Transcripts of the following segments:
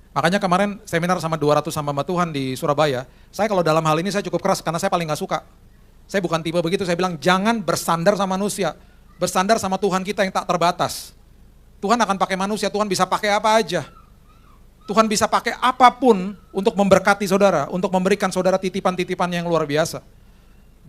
Makanya kemarin seminar sama 200 hamba Tuhan di Surabaya, saya kalau dalam hal ini saya cukup keras karena saya paling gak suka. Saya bukan tipe begitu, saya bilang jangan bersandar sama manusia, bersandar sama Tuhan kita yang tak terbatas. Tuhan akan pakai manusia, Tuhan bisa pakai apa aja. Tuhan bisa pakai apapun untuk memberkati saudara, untuk memberikan saudara titipan-titipan yang luar biasa.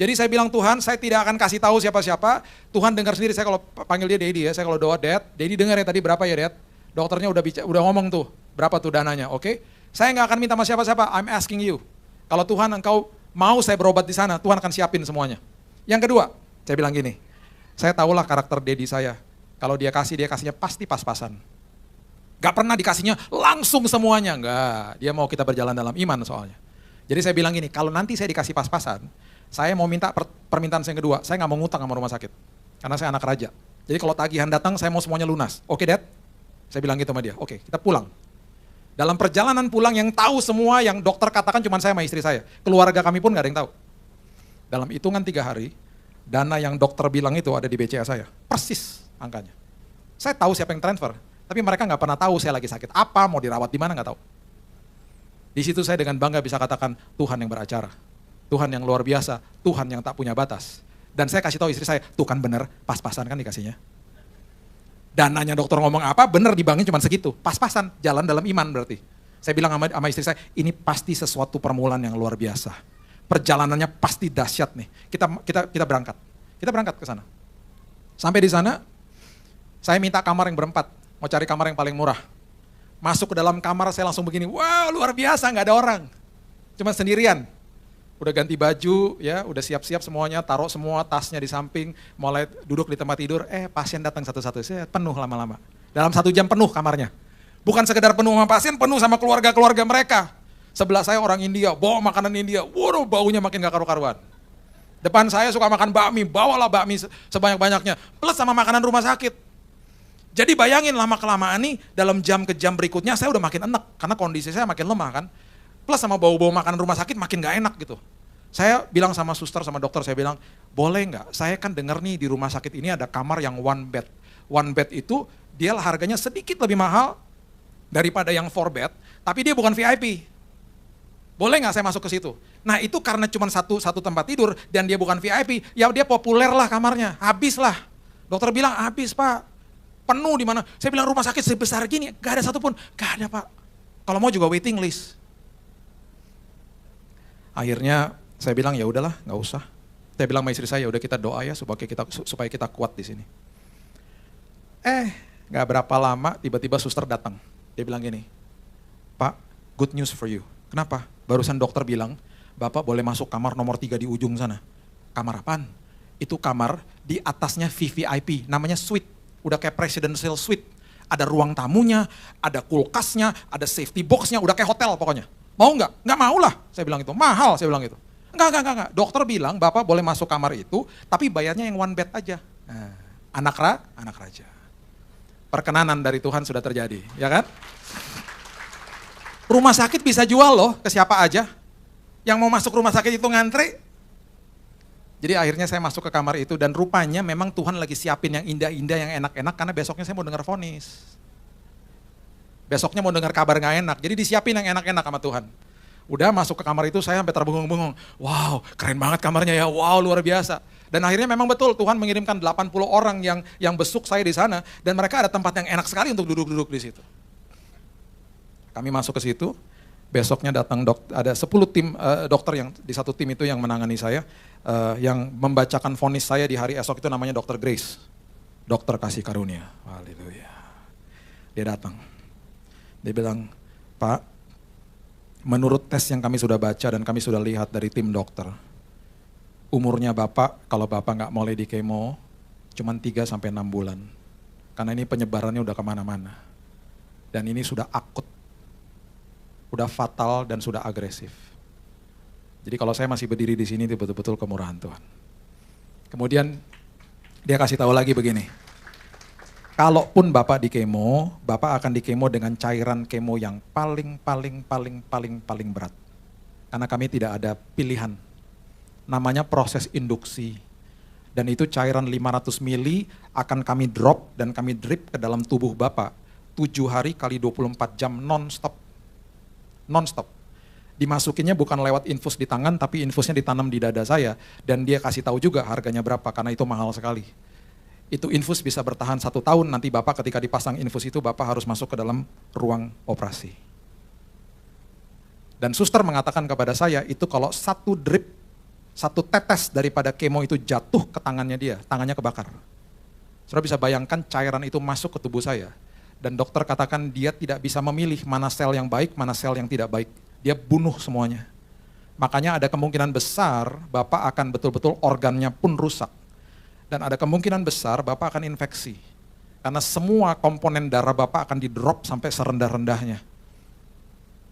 Jadi saya bilang Tuhan, saya tidak akan kasih tahu siapa-siapa. Tuhan dengar sendiri, saya kalau panggil dia Daddy ya, saya kalau doa Dad, Daddy dengar ya tadi berapa ya Dad? Dokternya udah ngomong tuh, berapa tuh dananya, oke? Saya nggak akan minta sama siapa-siapa, I'm asking you. Kalau Tuhan engkau mau saya berobat di sana, Tuhan akan siapin semuanya. Yang kedua, saya bilang gini, saya tahulah karakter Daddy saya. Kalau dia kasihnya pasti pas-pasan. Gak pernah dikasihnya langsung semuanya, enggak. Dia mau kita berjalan dalam iman soalnya. Jadi saya bilang gini, kalau nanti saya dikasih pas-pasan, saya mau minta permintaan saya yang kedua, saya gak mau ngutang sama rumah sakit. Karena saya anak raja. Jadi kalau tagihan datang, saya mau semuanya lunas. Oke Dad? Saya bilang gitu sama dia, oke kita pulang. Dalam perjalanan pulang yang tahu semua yang dokter katakan cuma saya sama istri saya. Keluarga kami pun gak ada yang tahu. Dalam hitungan 3 hari, dana yang dokter bilang itu ada di BCA saya. Persis angkanya. Saya tahu siapa yang transfer. Tapi mereka nggak pernah tahu saya lagi sakit apa, mau dirawat di mana nggak tahu. Di situ saya dengan bangga bisa katakan Tuhan yang beracara, Tuhan yang luar biasa, Tuhan yang tak punya batas. Dan saya kasih tahu istri saya, tuh kan bener, pas-pasan kan dikasihnya. Dananya dokter ngomong apa, bener di banknya cuma segitu, pas-pasan, jalan dalam iman berarti. Saya bilang sama istri saya, ini pasti sesuatu permulaan yang luar biasa. Perjalanannya pasti dahsyat nih. Kita berangkat ke sana. Sampai di sana, saya minta kamar yang berempat. Mau cari kamar yang paling murah. Masuk ke dalam kamar saya langsung begini, wow luar biasa nggak ada orang. Cuma sendirian. Udah ganti baju, ya, udah siap-siap semuanya, taruh semua tasnya di samping, mulai duduk di tempat tidur, pasien datang satu-satu, saya penuh lama-lama. Dalam 1 jam penuh kamarnya. Bukan sekedar penuh sama pasien, penuh sama keluarga-keluarga mereka. Sebelah saya orang India, bawa makanan India, waduh baunya makin gak karu-karuan. Depan saya suka makan bakmi, bawalah bakmi sebanyak-banyaknya, plus sama makanan rumah sakit. Jadi bayangin lama-kelamaan nih, dalam jam ke jam berikutnya saya udah makin enak, karena kondisi saya makin lemah kan. Plus sama bau-bau makanan rumah sakit makin gak enak gitu. Saya bilang sama suster, sama dokter, saya bilang, boleh nggak? Saya kan dengar nih di rumah sakit ini ada kamar yang 1 bed. 1 bed itu dia harganya sedikit lebih mahal daripada yang 4 bed, tapi dia bukan VIP. Boleh nggak saya masuk ke situ? Nah itu karena cuma satu tempat tidur dan dia bukan VIP, ya dia populer lah kamarnya, habis lah. Dokter bilang habis Pak. Penuh di mana? Saya bilang rumah sakit sebesar gini, gak ada satupun. Gak ada Pak. Kalau mau juga waiting list. Akhirnya saya bilang ya udahlah, nggak usah. Saya bilang sama istri saya, udah kita doa ya supaya kita kuat di sini. Nggak berapa lama tiba-tiba suster datang. Dia bilang gini, Pak, good news for you. Kenapa? Barusan dokter bilang, Bapak boleh masuk kamar nomor 3 di ujung sana. Kamar apaan? Itu kamar di atasnya VVIP, namanya suite. Udah kayak presidential suite, ada ruang tamunya, ada kulkasnya, ada safety boxnya, udah kayak hotel pokoknya. Mau nggak? Nggak mau lah, saya bilang itu. Mahal, saya bilang itu. Enggak. Dokter bilang Bapak boleh masuk kamar itu, tapi bayarnya yang 1 bed aja. Nah, anak raja. Perkenanan dari Tuhan sudah terjadi, ya kan? Rumah sakit bisa jual loh ke siapa aja. Yang mau masuk rumah sakit itu ngantri. Jadi akhirnya saya masuk ke kamar itu dan rupanya memang Tuhan lagi siapin yang indah-indah, yang enak-enak karena besoknya saya mau dengar vonis. Besoknya mau dengar kabar gak enak, jadi disiapin yang enak-enak sama Tuhan. Udah masuk ke kamar itu saya sampai terbengong-bengong. Wow, keren banget kamarnya ya, wow luar biasa. Dan akhirnya memang betul Tuhan mengirimkan 80 orang yang besuk saya di sana dan mereka ada tempat yang enak sekali untuk duduk-duduk di situ. Kami masuk ke situ, besoknya datang ada 10 tim dokter yang di satu tim itu yang menangani saya. Yang membacakan vonis saya di hari esok itu namanya Dr. Grace. Dokter kasih karunia. Haleluya. Dia datang. Dia bilang, Pak, menurut tes yang kami sudah baca dan kami sudah lihat dari tim dokter, umurnya Bapak, kalau Bapak nggak mulai di kemo, cuma 3-6 bulan. Karena ini penyebarannya udah kemana-mana. Dan ini sudah akut, udah fatal dan sudah agresif. Jadi kalau saya masih berdiri di sini itu betul-betul kemurahan Tuhan. Kemudian dia kasih tahu lagi begini. Kalaupun Bapak di kemo, Bapak akan di kemo dengan cairan kemo yang paling berat. Karena kami tidak ada pilihan. Namanya proses induksi. Dan itu cairan 500 mili akan kami drop dan kami drip ke dalam tubuh Bapak. 7 hari kali 24 jam non-stop. non-stop. Dimasukinnya bukan lewat infus di tangan, tapi infusnya ditanam di dada saya. Dan dia kasih tahu juga harganya berapa, karena itu mahal sekali. Itu infus bisa bertahan 1 tahun, nanti Bapak ketika dipasang infus itu, Bapak harus masuk ke dalam ruang operasi. Dan suster mengatakan kepada saya, itu kalau 1 drip, 1 tetes daripada kemo itu jatuh ke tangannya dia, tangannya kebakar. Saudara bisa bayangkan cairan itu masuk ke tubuh saya. Dan dokter katakan dia tidak bisa memilih mana sel yang baik, mana sel yang tidak baik. Dia bunuh semuanya. Makanya ada kemungkinan besar Bapak akan betul-betul organnya pun rusak. Dan ada kemungkinan besar Bapak akan infeksi. Karena semua komponen darah Bapak akan di-drop sampai serendah-rendahnya.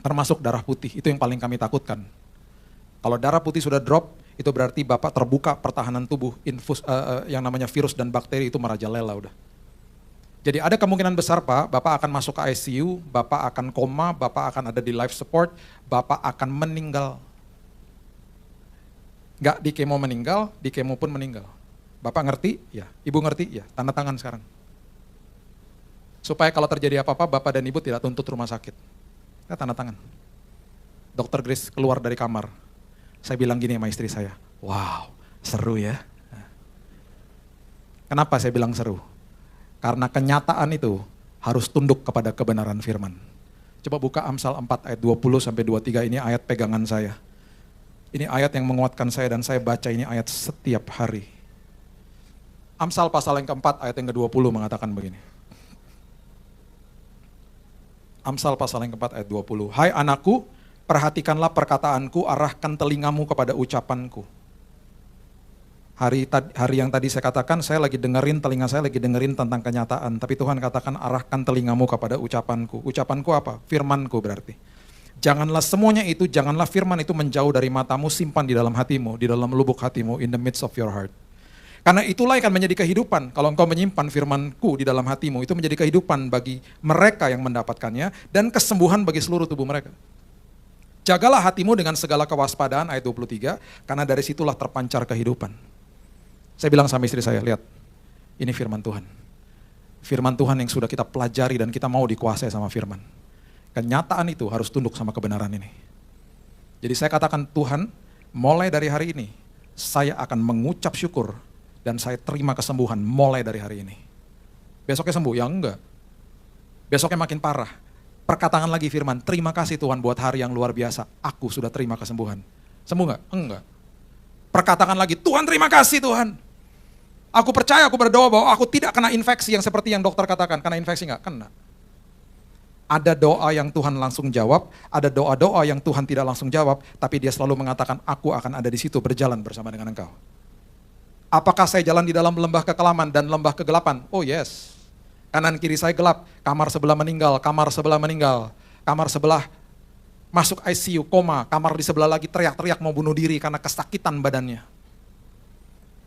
Termasuk darah putih, itu yang paling kami takutkan. Kalau darah putih sudah drop, itu berarti Bapak terbuka pertahanan tubuh, yang namanya virus dan bakteri itu merajalela udah. Jadi ada kemungkinan besar Pak, Bapak akan masuk ke ICU, Bapak akan koma, Bapak akan ada di life support, Bapak akan meninggal. Nggak di kemo meninggal, di kemo pun meninggal. Bapak ngerti? Ya. Ibu ngerti? Ya. Tanda tangan sekarang. Supaya kalau terjadi apa-apa, Bapak dan Ibu tidak tuntut rumah sakit. Ya, tanda tangan. Dokter Grace keluar dari kamar. Saya bilang gini sama istri saya, wow, seru ya. Kenapa saya bilang seru? Karena kenyataan itu harus tunduk kepada kebenaran firman. Coba buka Amsal 4 ayat 20-23, ini ayat pegangan saya. Ini ayat yang menguatkan saya dan saya baca ini ayat setiap hari. Amsal pasal yang keempat ayat yang ke-20 mengatakan begini. Amsal pasal yang keempat ayat 20. Hai anakku, perhatikanlah perkataanku, arahkan telingamu kepada ucapanku. Hari yang tadi saya katakan, saya lagi dengerin, telinga saya lagi dengerin tentang kenyataan. Tapi Tuhan katakan, arahkan telingamu kepada ucapanku. Ucapanku apa? Firmanku berarti. Janganlah semuanya itu, janganlah firman itu menjauh dari matamu, simpan di dalam hatimu, di dalam lubuk hatimu, in the midst of your heart. Karena itulah yang akan menjadi kehidupan. Kalau engkau menyimpan firmanku di dalam hatimu, itu menjadi kehidupan bagi mereka yang mendapatkannya, dan kesembuhan bagi seluruh tubuh mereka. Jagalah hatimu dengan segala kewaspadaan, ayat 23, karena dari situlah terpancar kehidupan. Saya bilang sama istri saya, lihat, ini firman Tuhan. Firman Tuhan yang sudah kita pelajari dan kita mau dikuasai sama firman. Kenyataan itu harus tunduk sama kebenaran ini. Jadi saya katakan, Tuhan, mulai dari hari ini, saya akan mengucap syukur dan saya terima kesembuhan mulai dari hari ini. Besoknya sembuh? Ya enggak. Besoknya makin parah. Perkataan lagi firman, terima kasih Tuhan buat hari yang luar biasa. Aku sudah terima kesembuhan. Sembuh enggak? Enggak. Perkatakan lagi, Tuhan terima kasih Tuhan. Aku percaya, aku berdoa bahwa aku tidak kena infeksi yang seperti yang dokter katakan. Kena infeksi enggak? Kena. Ada doa yang Tuhan langsung jawab, ada doa-doa yang Tuhan tidak langsung jawab, tapi dia selalu mengatakan, aku akan ada di situ berjalan bersama dengan engkau. Apakah saya jalan di dalam lembah kekelaman dan lembah kegelapan? Oh yes. Kanan kiri saya gelap, kamar sebelah meninggal, kamar sebelah meninggal, kamar sebelah masuk ICU, koma, kamar di sebelah lagi teriak-teriak mau bunuh diri karena kesakitan badannya.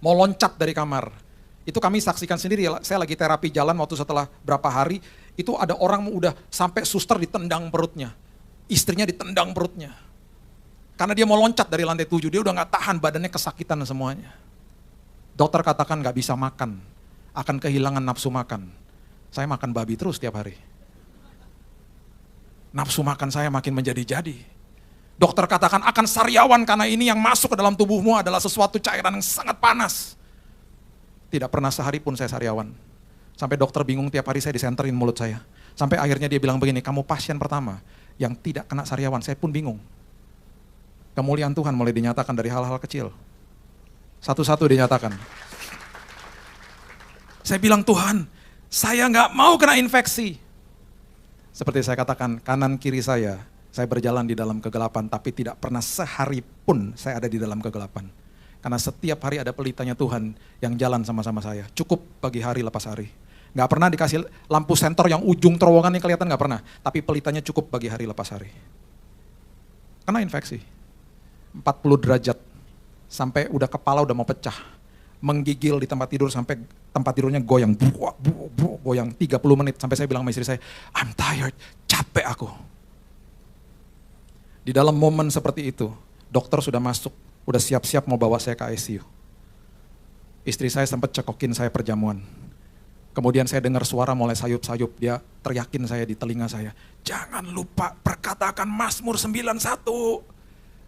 Mau loncat dari kamar. Itu kami saksikan sendiri, saya lagi terapi jalan waktu setelah berapa hari, itu ada orang udah sampai suster ditendang perutnya. Istrinya ditendang perutnya. Karena dia mau loncat dari lantai 7, dia udah gak tahan, badannya kesakitan semuanya. Dokter katakan gak bisa makan, akan kehilangan nafsu makan. Saya makan babi terus tiap hari. Nafsu makan saya makin menjadi-jadi. Dokter katakan akan sariawan karena ini yang masuk ke dalam tubuhmu adalah sesuatu cairan yang sangat panas. Tidak pernah sehari pun saya sariawan. Sampai dokter bingung tiap hari saya disenterin mulut saya. Sampai akhirnya dia bilang begini, kamu pasien pertama yang tidak kena sariawan. Saya pun bingung. Kemuliaan Tuhan mulai dinyatakan dari hal-hal kecil. Satu-satu dinyatakan. Saya bilang, Tuhan, saya nggak mau kena infeksi. Seperti saya katakan, kanan kiri saya berjalan di dalam kegelapan, tapi tidak pernah sehari pun saya ada di dalam kegelapan. Karena setiap hari ada pelitanya Tuhan yang jalan sama-sama saya. Cukup bagi hari lepas hari. Nggak pernah dikasih lampu senter yang ujung terowongan yang kelihatan, nggak pernah. Tapi pelitanya cukup bagi hari lepas hari. Kena infeksi. 40 derajat. Sampai udah kepala udah mau pecah. Menggigil di tempat tidur sampai tempat tidurnya goyang. Goyang 30 menit. Sampai saya bilang sama istri saya, I'm tired, capek aku. Di dalam momen seperti itu, dokter sudah masuk, udah siap-siap mau bawa saya ke ICU. Istri saya sempat cekokin saya perjamuan. Kemudian saya dengar suara mulai sayup-sayup, dia teriakin saya di telinga saya, jangan lupa perkatakan Mazmur 91.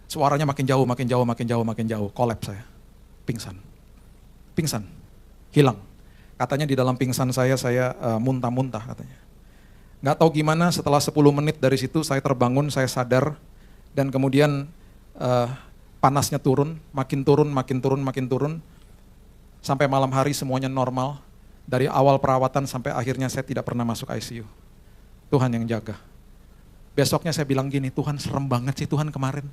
Suaranya makin jauh, makin jauh, makin jauh, makin jauh, kolaps saya, pingsan, hilang. Katanya di dalam pingsan saya muntah-muntah katanya. Nggak tahu gimana setelah 10 menit dari situ saya terbangun, saya sadar, dan kemudian panasnya turun, makin turun, makin turun, makin turun, sampai malam hari semuanya normal. Dari awal perawatan sampai akhirnya saya tidak pernah masuk ICU. Tuhan yang jaga. Besoknya saya bilang gini, Tuhan serem banget sih Tuhan kemarin.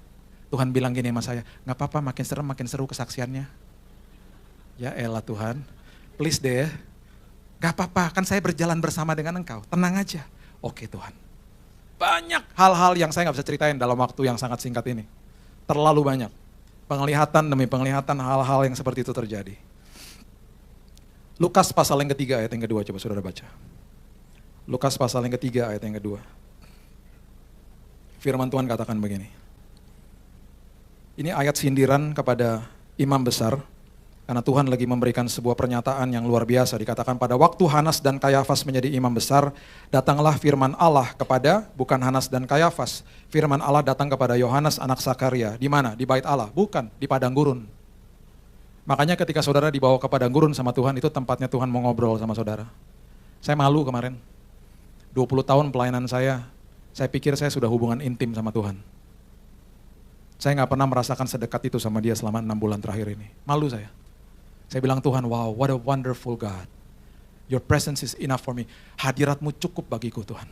Tuhan bilang gini sama saya, nggak apa-apa makin serem makin seru kesaksiannya. Ya elah Tuhan, please deh, nggak apa-apa kan saya berjalan bersama dengan Engkau, tenang aja. Oke Tuhan. Banyak hal-hal yang saya nggak bisa ceritain dalam waktu yang sangat singkat ini. Terlalu banyak. Penglihatan demi penglihatan hal-hal yang seperti itu terjadi. Lukas pasal yang ketiga ayat yang kedua, coba saudara baca. Lukas pasal yang ketiga ayat yang kedua. Firman Tuhan katakan begini. Ini ayat sindiran kepada imam besar, karena Tuhan lagi memberikan sebuah pernyataan yang luar biasa. Dikatakan pada waktu Hanas dan Kayafas menjadi imam besar, datanglah firman Allah kepada, bukan Hanas dan Kayafas, firman Allah datang kepada Yohanes anak Sakaria. Di mana? Di bait Allah? Bukan, di padang gurun. Makanya ketika saudara dibawa ke padang gurun sama Tuhan, itu tempatnya Tuhan mau ngobrol sama saudara. Saya malu kemarin, 20 tahun pelayanan saya pikir saya sudah hubungan intim sama Tuhan. Saya nggak pernah merasakan sedekat itu sama dia selama 6 bulan terakhir ini. Malu saya. Saya bilang Tuhan, wow, what a wonderful God. Your presence is enough for me. Hadiratmu cukup bagiku Tuhan.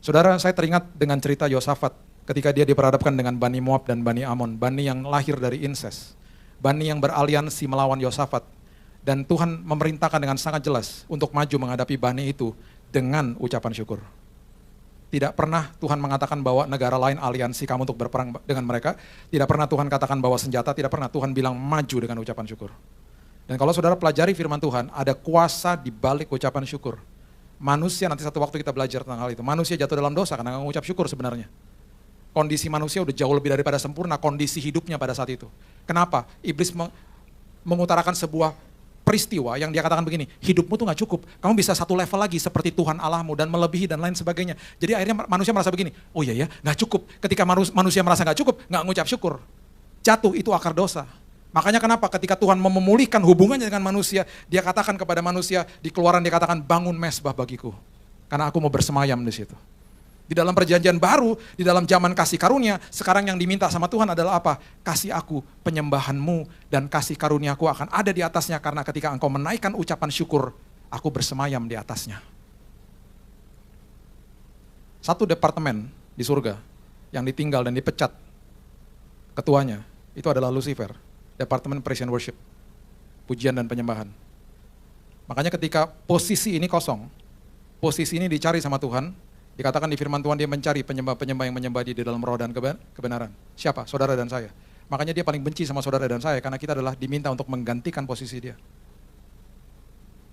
Saudara, saya teringat dengan cerita Yosafat ketika dia diperhadapkan dengan Bani Moab dan Bani Amon. Bani yang lahir dari inses. Bani yang beraliansi melawan Yosafat. Dan Tuhan memerintahkan dengan sangat jelas untuk maju menghadapi Bani itu dengan ucapan syukur. Tidak pernah Tuhan mengatakan bahwa negara lain aliansi kamu untuk berperang dengan mereka. Tidak pernah Tuhan katakan bahwa senjata, tidak pernah Tuhan bilang maju dengan ucapan syukur. Dan kalau saudara pelajari firman Tuhan, ada kuasa di balik ucapan syukur. Manusia, nanti satu waktu kita belajar tentang hal itu. Manusia jatuh dalam dosa karena mengucap syukur sebenarnya. Kondisi manusia udah jauh lebih daripada sempurna, kondisi hidupnya pada saat itu. Kenapa? Iblis mengutarakan sebuah peristiwa yang dia katakan begini, hidupmu tuh gak cukup, kamu bisa satu level lagi seperti Tuhan Allahmu dan melebihi dan lain sebagainya. Jadi akhirnya manusia merasa begini, oh iya ya, gak cukup. Ketika manusia merasa gak cukup, gak ngucap syukur. Jatuh, itu akar dosa. Makanya kenapa ketika Tuhan mau memulihkan hubungannya dengan manusia, dia katakan kepada manusia, di Keluaran dia katakan, bangun mezbah bagiku. Karena aku mau bersemayam di situ. Di dalam perjanjian baru, di dalam zaman kasih karunia, sekarang yang diminta sama Tuhan adalah apa? Kasih aku penyembahanmu dan kasih karuniaku akan ada di atasnya karena ketika engkau menaikkan ucapan syukur, aku bersemayam di atasnya. Satu departemen di surga yang ditinggal dan dipecat ketuanya, itu adalah Lucifer, Departemen Praise and Worship, pujian dan penyembahan. Makanya ketika posisi ini kosong, posisi ini dicari sama Tuhan, dikatakan di firman Tuhan dia mencari penyembah-penyembah yang menyembah di dalam roh dan kebenaran. Siapa? Saudara dan saya. Makanya dia paling benci sama saudara dan saya karena kita adalah diminta untuk menggantikan posisi dia.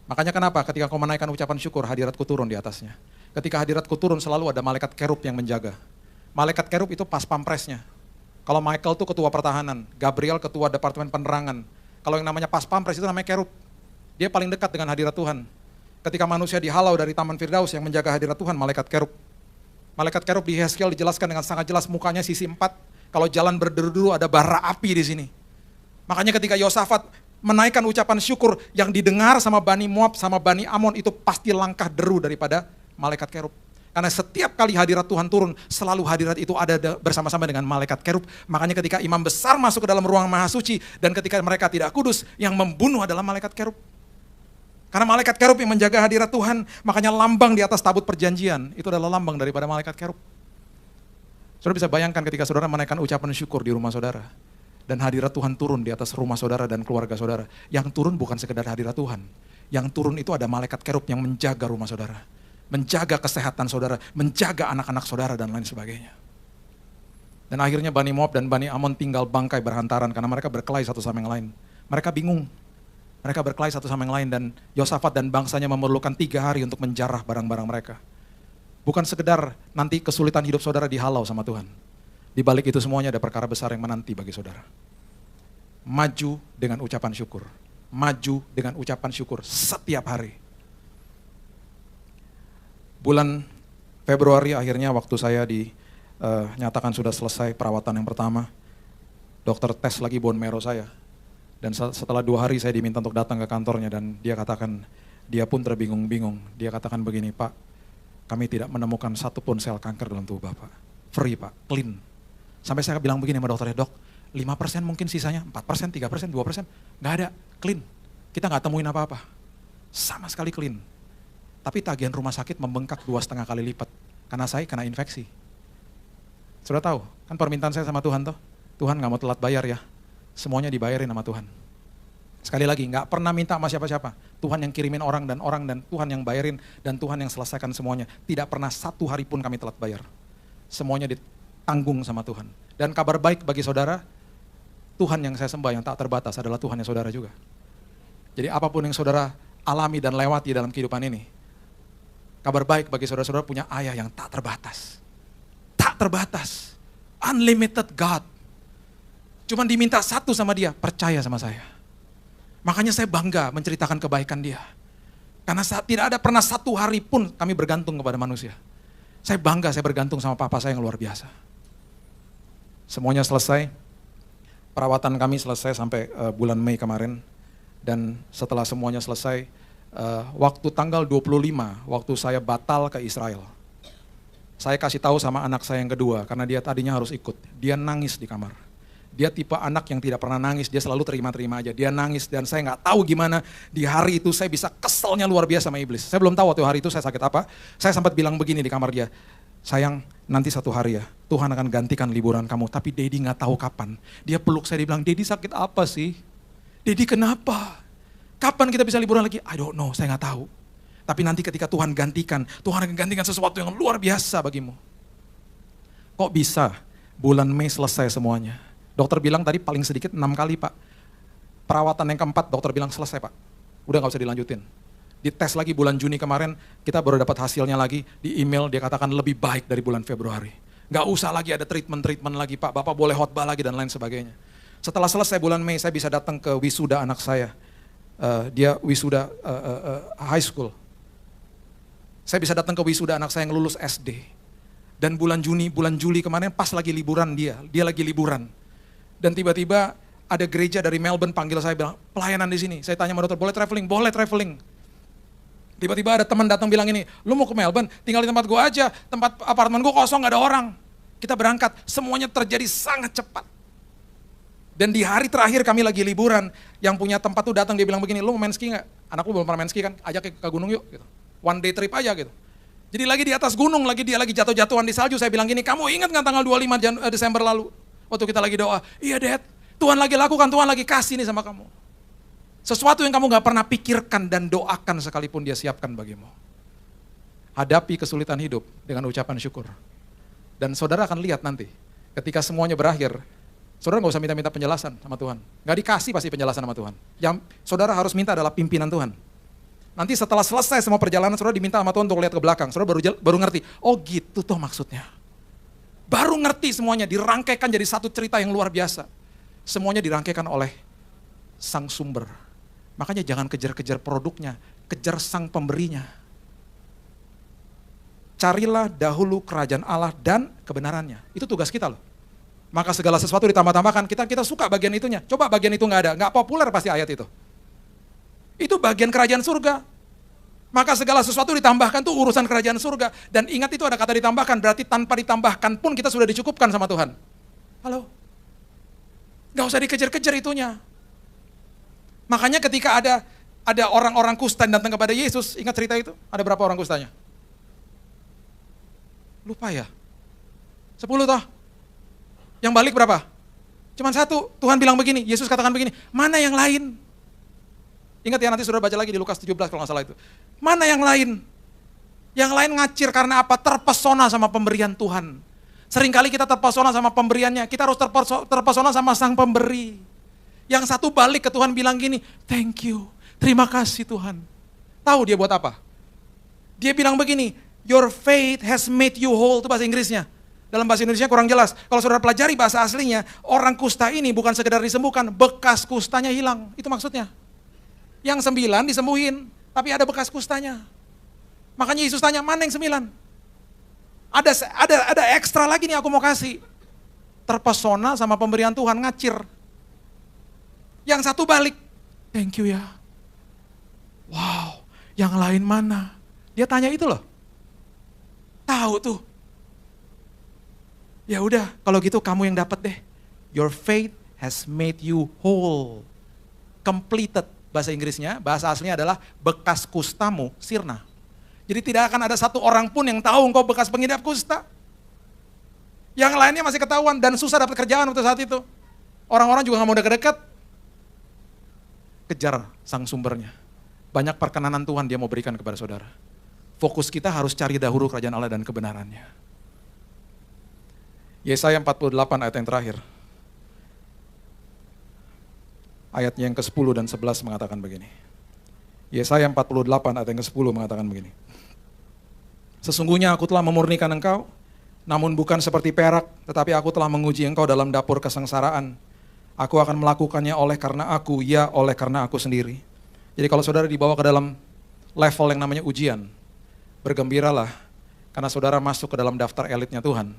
Makanya kenapa ketika kau menaikkan ucapan syukur, hadiratku turun di atasnya. Ketika hadiratku turun selalu ada malaikat kerub yang menjaga. Malaikat kerub itu pas pampresnya. Kalau Michael itu ketua pertahanan, Gabriel ketua departemen penerangan. Kalau yang namanya pas pampres itu namanya kerub. Dia paling dekat dengan hadirat Tuhan. Ketika manusia dihalau dari Taman Firdaus yang menjaga hadirat Tuhan, malaikat kerub. Malaikat kerub di Yeskiel dijelaskan dengan sangat jelas, mukanya sisi 4, kalau jalan berderu-deru ada bara api di sini. Makanya ketika Yosafat menaikkan ucapan syukur yang didengar sama Bani Moab, sama Bani Amon, itu pasti langkah deru daripada malaikat kerub. Karena setiap kali hadirat Tuhan turun, selalu hadirat itu ada bersama-sama dengan malaikat kerub. Makanya ketika imam besar masuk ke dalam ruang maha suci, dan ketika mereka tidak kudus, yang membunuh adalah malaikat kerub. Karena malaikat kerub yang menjaga hadirat Tuhan, makanya lambang di atas tabut perjanjian, itu adalah lambang daripada malaikat kerub. Saudara bisa bayangkan ketika saudara menaikkan ucapan syukur di rumah saudara, dan hadirat Tuhan turun di atas rumah saudara dan keluarga saudara. Yang turun bukan sekedar hadirat Tuhan, yang turun itu ada malaikat kerub yang menjaga rumah saudara, menjaga kesehatan saudara, menjaga anak-anak saudara dan lain sebagainya. Dan akhirnya Bani Moab dan Bani Amon tinggal bangkai berhantaran karena mereka berkelahi satu sama yang lain. Mereka bingung. Mereka berkelahi satu sama yang lain dan Yosafat dan bangsanya memerlukan 3 hari untuk menjarah barang-barang mereka. Bukan sekedar nanti kesulitan hidup saudara dihalau sama Tuhan. Di balik itu semuanya ada perkara besar yang menanti bagi saudara. Maju dengan ucapan syukur. maju dengan ucapan syukur setiap hari. Bulan Februari akhirnya waktu saya dinyatakan sudah selesai perawatan yang pertama, dokter tes lagi bone marrow saya. Dan setelah 2 hari saya diminta untuk datang ke kantornya dan dia katakan, dia pun terbingung-bingung. Dia katakan begini, Pak, kami tidak menemukan satupun sel kanker dalam tubuh Bapak. Free Pak, clean. Sampai saya bilang begini sama dokternya, dok, 5% mungkin sisanya, 4%, 3%, 2%, nggak ada, clean. Kita nggak temuin apa-apa, sama sekali clean. Tapi tagihan rumah sakit membengkak 2,5 kali lipat, karena saya kena infeksi. Sudah tahu, kan permintaan saya sama Tuhan tuh, Tuhan nggak mau telat bayar ya, semuanya dibayarin sama Tuhan. Sekali lagi, nggak pernah minta sama siapa-siapa. Tuhan yang kirimin orang dan Tuhan yang bayarin dan Tuhan yang selesaikan semuanya. Tidak pernah 1 hari pun kami telat bayar. Semuanya ditanggung sama Tuhan. Dan kabar baik bagi saudara, Tuhan yang saya sembah yang tak terbatas adalah Tuhan yang saudara juga. Jadi apapun yang saudara alami dan lewati dalam kehidupan ini, kabar baik bagi saudara-saudara punya ayah yang tak terbatas. Tak terbatas. Unlimited God. Cuman diminta satu sama dia, percaya sama saya. Makanya saya bangga menceritakan kebaikan dia. Karena tidak ada pernah 1 hari pun kami bergantung kepada manusia. Saya bangga saya bergantung sama papa saya yang luar biasa. Semuanya selesai. Perawatan kami selesai sampai bulan Mei kemarin. Dan setelah semuanya selesai, waktu tanggal 25, waktu saya batal ke Israel. Saya kasih tahu sama anak saya yang kedua, karena dia tadinya harus ikut. Dia nangis di kamar. Dia tipe anak yang tidak pernah nangis, dia selalu terima-terima aja. Dia nangis dan saya nggak tahu gimana di hari itu saya bisa keselnya luar biasa sama iblis. Saya belum tahu waktu hari itu saya sakit apa. Saya sempat bilang begini di kamar dia, sayang nanti 1 hari ya, Tuhan akan gantikan liburan kamu. Tapi Dedi nggak tahu kapan. Dia peluk saya, dia bilang, Dedi sakit apa sih? Dedi kenapa? Kapan kita bisa liburan lagi? I don't know, saya nggak tahu. Tapi nanti ketika Tuhan gantikan, Tuhan akan gantikan sesuatu yang luar biasa bagimu. Kok bisa bulan Mei selesai semuanya? Dokter bilang tadi paling sedikit 6 kali Pak. Perawatan yang keempat dokter bilang selesai Pak. Udah gak usah dilanjutin. Dites lagi bulan Juni kemarin, kita baru dapat hasilnya lagi. Di email dia katakan lebih baik dari bulan Februari. Gak usah lagi ada treatment lagi Pak. Bapak boleh khotbah lagi dan lain sebagainya. Setelah selesai bulan Mei saya bisa datang ke wisuda anak saya. Dia wisuda high school. Saya bisa datang ke wisuda anak saya yang lulus SD. Dan bulan Juli kemarin pas lagi liburan dia lagi liburan. Dan tiba-tiba ada gereja dari Melbourne panggil saya bilang, pelayanan di sini. Saya tanya sama dokter, boleh traveling? Boleh traveling. Tiba-tiba ada teman datang bilang ini, lu mau ke Melbourne? Tinggal di tempat gua aja, tempat apartemen gua kosong, gak ada orang. Kita berangkat, semuanya terjadi sangat cepat. Dan di hari terakhir kami lagi liburan, yang punya tempat tuh datang, dia bilang begini, lu mau main ski gak? Anak lu belum pernah main ski kan, ajak ke gunung yuk. Gitu. One day trip aja gitu. Jadi lagi di atas gunung, dia lagi jatuh-jatuhan di salju, saya bilang gini, kamu ingat gak tanggal 25 Desember lalu? Waktu kita lagi doa, iya Dad, Tuhan lagi lakukan, Tuhan lagi kasih nih sama kamu. Sesuatu yang kamu gak pernah pikirkan dan doakan sekalipun dia siapkan bagimu. Hadapi kesulitan hidup dengan ucapan syukur. Dan saudara akan lihat nanti, ketika semuanya berakhir, saudara gak usah minta-minta penjelasan sama Tuhan. Gak dikasih pasti penjelasan sama Tuhan. Yang saudara harus minta adalah pimpinan Tuhan. Nanti setelah selesai semua perjalanan, saudara diminta sama Tuhan untuk lihat ke belakang. Saudara baru ngerti, oh gitu tuh maksudnya. Baru ngerti semuanya, dirangkaikan jadi satu cerita yang luar biasa. Semuanya dirangkaikan oleh sang sumber. Makanya jangan kejar-kejar produknya, kejar sang pemberinya. Carilah dahulu kerajaan Allah dan kebenarannya. Itu tugas kita loh. Maka segala sesuatu ditambah-tambahkan, kita suka bagian itunya. Coba bagian itu nggak ada, nggak populer pasti ayat itu. Itu bagian kerajaan surga. Maka segala sesuatu ditambahkan tuh urusan kerajaan surga. Dan ingat itu ada kata ditambahkan, berarti tanpa ditambahkan pun kita sudah dicukupkan sama Tuhan. Halo? Gak usah dikejar-kejar itunya. Makanya ketika ada orang-orang kusta yang datang kepada Yesus, ingat cerita itu? Ada berapa orang kustanya? Lupa ya? 10 toh? Yang balik berapa? Cuman 1, Tuhan bilang begini, Yesus katakan begini, mana yang lain? Ingat ya nanti saudara baca lagi di Lukas 17 kalau nggak salah itu. Mana yang lain? Yang lain ngacir karena apa? Terpesona sama pemberian Tuhan. Seringkali kita terpesona sama pemberiannya, kita harus terpesona sama sang pemberi. Yang satu balik ke Tuhan bilang gini, thank you, terima kasih Tuhan. Tahu dia buat apa? Dia bilang begini, your faith has made you whole, itu bahasa Inggrisnya. Dalam bahasa Indonesia kurang jelas. Kalau saudara pelajari bahasa aslinya, orang kusta ini bukan sekedar disembuhkan, bekas kustanya hilang. Itu maksudnya. Yang 9 disembuhin, tapi ada bekas kustanya. Makanya Yesus tanya, mana yang 9? Ada ekstra lagi nih aku mau kasih. Terpesona sama pemberian Tuhan, ngacir. Yang satu balik, thank you ya. Wow, yang lain mana? Dia tanya itu loh. Tahu tuh. Ya udah, kalau gitu kamu yang dapat deh. Your faith has made you whole. Completed. Bahasa Inggrisnya, bahasa aslinya adalah bekas kustamu sirna. Jadi tidak akan ada satu orang pun yang tahu engkau bekas pengidap kusta. Yang lainnya masih ketahuan dan susah dapat kerjaan waktu saat itu. Orang-orang juga gak mau deket-deket. Kejar sang sumbernya. Banyak perkenanan Tuhan dia mau berikan kepada saudara. Fokus kita harus cari dahulu kerajaan Allah dan kebenarannya. Yesaya 48 ayat yang terakhir. Ayatnya yang ke-10 dan 11 mengatakan begini. Yesaya 48 ayat yang ke-10 mengatakan begini. Sesungguhnya aku telah memurnikan engkau, namun bukan seperti perak, tetapi aku telah menguji engkau dalam dapur kesengsaraan. Aku akan melakukannya oleh karena aku, ya oleh karena aku sendiri. Jadi kalau saudara dibawa ke dalam level yang namanya ujian, bergembiralah karena saudara masuk ke dalam daftar elitnya Tuhan.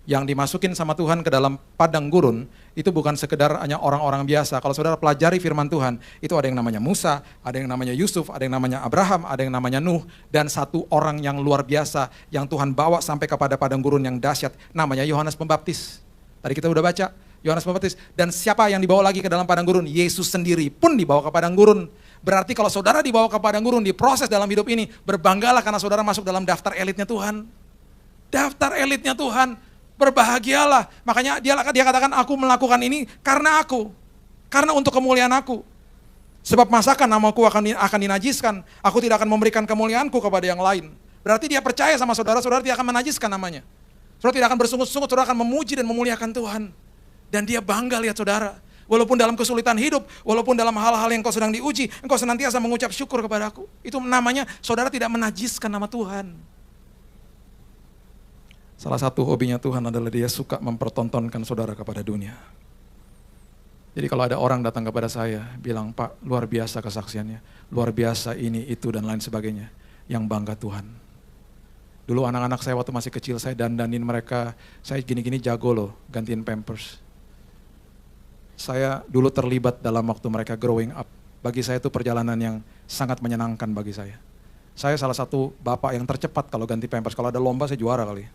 Yang dimasukin sama Tuhan ke dalam padang gurun, itu bukan sekedar hanya orang-orang biasa. Kalau saudara pelajari firman Tuhan, itu ada yang namanya Musa, ada yang namanya Yusuf, ada yang namanya Abraham, ada yang namanya Nuh, dan satu orang yang luar biasa, yang Tuhan bawa sampai kepada padang gurun yang dahsyat, namanya Yohanes Pembaptis. Tadi kita udah baca, Yohanes Pembaptis. Dan siapa yang dibawa lagi ke dalam padang gurun? Yesus sendiri pun dibawa ke padang gurun. Berarti kalau saudara dibawa ke padang gurun, diproses dalam hidup ini, berbanggalah karena saudara masuk dalam daftar elitnya Tuhan. Daftar elitnya Tuhan. Berbahagialah, makanya dia katakan aku melakukan ini karena aku, karena untuk kemuliaan aku. Sebab masakan namaku akan dinajiskan, aku tidak akan memberikan kemuliaanku kepada yang lain. Berarti dia percaya sama saudara, saudara tidak akan menajiskan namanya. Saudara tidak akan bersungut-sungut, saudara akan memuji dan memuliakan Tuhan. Dan dia bangga lihat saudara, walaupun dalam kesulitan hidup, walaupun dalam hal-hal yang kau sedang diuji, engkau senantiasa mengucap syukur kepada aku. Itu namanya saudara tidak menajiskan nama Tuhan. Salah satu hobinya Tuhan adalah dia suka mempertontonkan saudara kepada dunia. Jadi kalau ada orang datang kepada saya, bilang, Pak, luar biasa kesaksiannya, luar biasa ini, itu, dan lain sebagainya. Yang bangga Tuhan. Dulu anak-anak saya waktu masih kecil, saya dandanin mereka, saya gini-gini jago loh, gantiin pampers. Saya dulu terlibat dalam waktu mereka growing up. Bagi saya itu perjalanan yang sangat menyenangkan bagi saya. Saya salah satu bapak yang tercepat kalau ganti pampers, kalau ada lomba saya juara kali.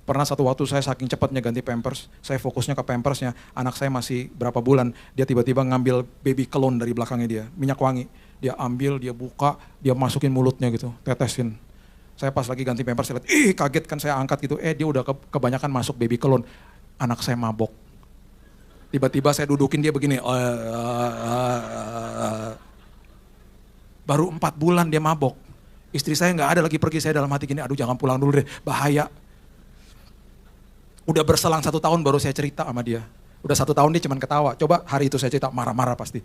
Pernah satu waktu saya saking cepatnya ganti pampers, saya fokusnya ke pampersnya, anak saya masih berapa bulan, dia tiba-tiba ngambil baby cologne dari belakangnya dia, minyak wangi. Dia ambil, dia buka, dia masukin mulutnya gitu, tetesin. Saya pas lagi ganti pampers, saya lihat, kaget kan saya angkat gitu, dia udah kebanyakan masuk baby cologne. Anak saya mabok. Tiba-tiba saya dudukin dia begini, baru 4 bulan dia mabok. Istri saya nggak ada lagi pergi, saya dalam hati gini, aduh jangan pulang dulu deh, bahaya. Udah berselang 1 tahun baru saya cerita sama dia. Udah 1 tahun dia cuman ketawa. Coba hari itu saya cerita marah-marah pasti.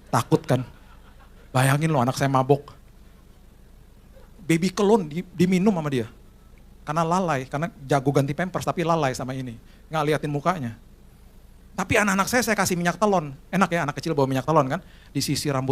Takut kan. Bayangin loh anak saya mabok. Baby cologne diminum sama dia. Karena lalai, karena jago ganti pampers tapi lalai sama ini. Nggak liatin mukanya. Tapi anak-anak saya kasih minyak telon. Enak ya anak kecil bawa minyak telon kan. Disisir rambut.